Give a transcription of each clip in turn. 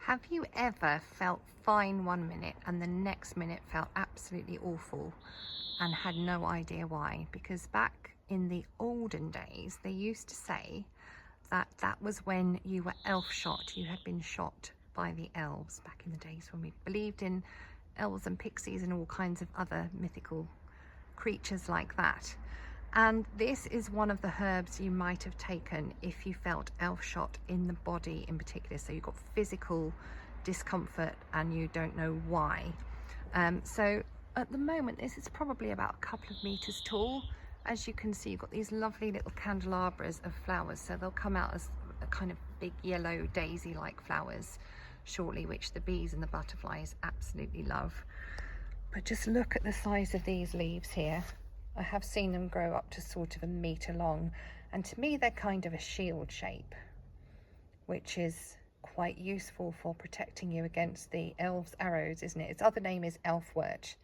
Have you ever felt fine one minute and the next minute felt absolutely awful and had no idea why? Because back in the olden days, they used to say that that was when you were elf-shot. You had been shot by the elves back in the days when we believed in elves and pixies and all kinds of other mythical creatures like that. And this is one of the herbs you might have taken if you felt elf-shot in the body in particular. So you've got physical discomfort and you don't know why. So at the moment, this is probably about a couple of meters tall. As you can see, you've got these lovely little candelabras of flowers. So they'll come out as a kind of big yellow daisy-like flowers shortly, which the bees and the butterflies absolutely love. But just look at the size of these leaves here. I have seen them grow up to sort of a meter long, and to me they're kind of a shield shape, which is quite useful for protecting you against the elves' arrows, isn't it? Its other name is elfwort.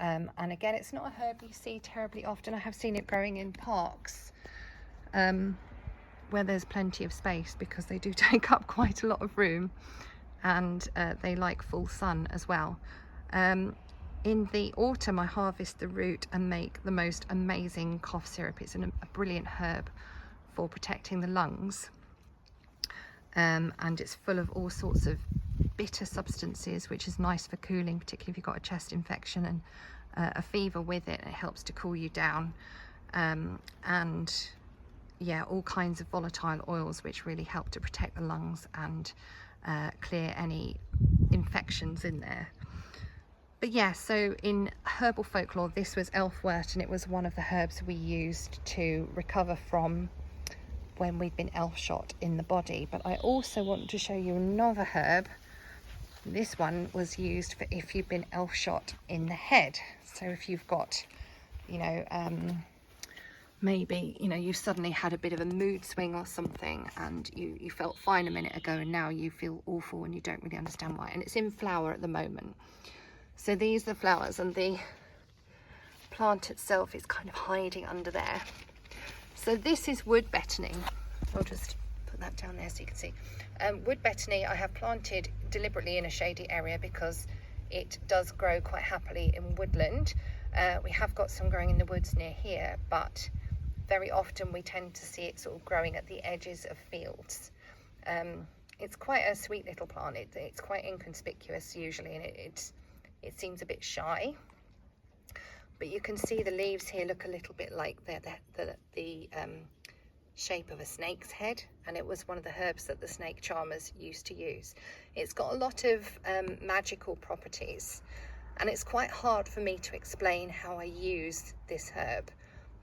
And again, it's not a herb you see terribly often. I have seen it growing in parks where there's plenty of space, because they do take up quite a lot of room, and they like full sun as well. In the autumn, I harvest the root and make the most amazing cough syrup. It's a brilliant herb for protecting the lungs, and it's full of all sorts of bitter substances, which is nice for cooling, particularly if you've got a chest infection and a fever with it. It helps to cool you down, and yeah, all kinds of volatile oils which really help to protect the lungs and clear any infections in there. But yeah, so in herbal folklore, this was elfwort, and it was one of the herbs we used to recover from when we've been elf-shot in the body. But I also want to show you another herb. This one was used for if you've been elf-shot in the head. So if you've got, you know, maybe, you know, you suddenly had a bit of a mood swing or something, and you felt fine a minute ago and now you feel awful and you don't really understand why. And it's in flower at the moment. So these are the flowers, and the plant itself is kind of hiding under there. So this is wood betony. I'll just put that down there so you can see. Wood betony I have planted deliberately in a shady area because it does grow quite happily in woodland. We have got some growing in the woods near here, but very often we tend to see it sort of growing at the edges of fields. It's quite a sweet little plant. It's quite inconspicuous usually, and it seems a bit shy, but you can see the leaves here look a little bit like the shape of a snake's head, and it was one of the herbs that the snake charmers used to use. It's got a lot of magical properties, and it's quite hard for me to explain how I use this herb,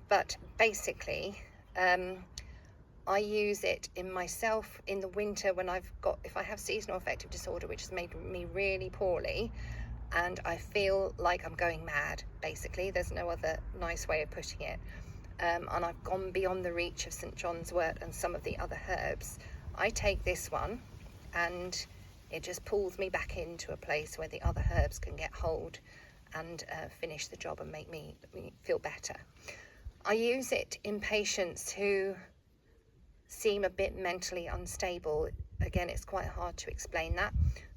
but basically I use it in myself in the winter when if I have seasonal affective disorder, which has made me really poorly, and I feel like I'm going mad, basically. There's no other nice way of putting it. And I've gone beyond the reach of St. John's wort and some of the other herbs. I take this one and it just pulls me back into a place where the other herbs can get hold and finish the job and make me feel better. I use it in patients who seem a bit mentally unstable. Again, it's quite hard to explain that,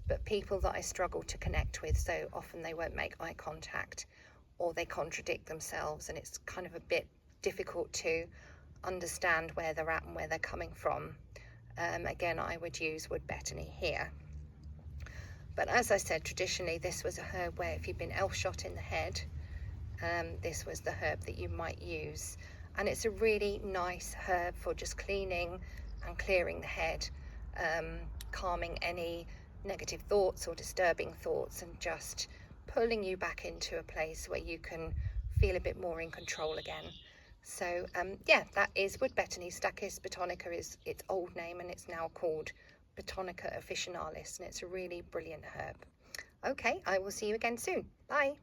but people that I struggle to connect with, so often they won't make eye contact or they contradict themselves, and it's kind of a bit difficult to understand where they're at and where they're coming from. Again, I would use wood betony here. But as I said, traditionally this was a herb where if you've been elf-shot in the head, this was the herb that you might use. And it's a really nice herb for just cleaning and clearing the head, calming any negative thoughts or disturbing thoughts, and just pulling you back into a place where you can feel a bit more in control again. So yeah, that is wood betony. Stachys botanica is its old name, and it's now called Botanica officinalis, and it's a really brilliant herb. Okay, I will see you again soon. Bye.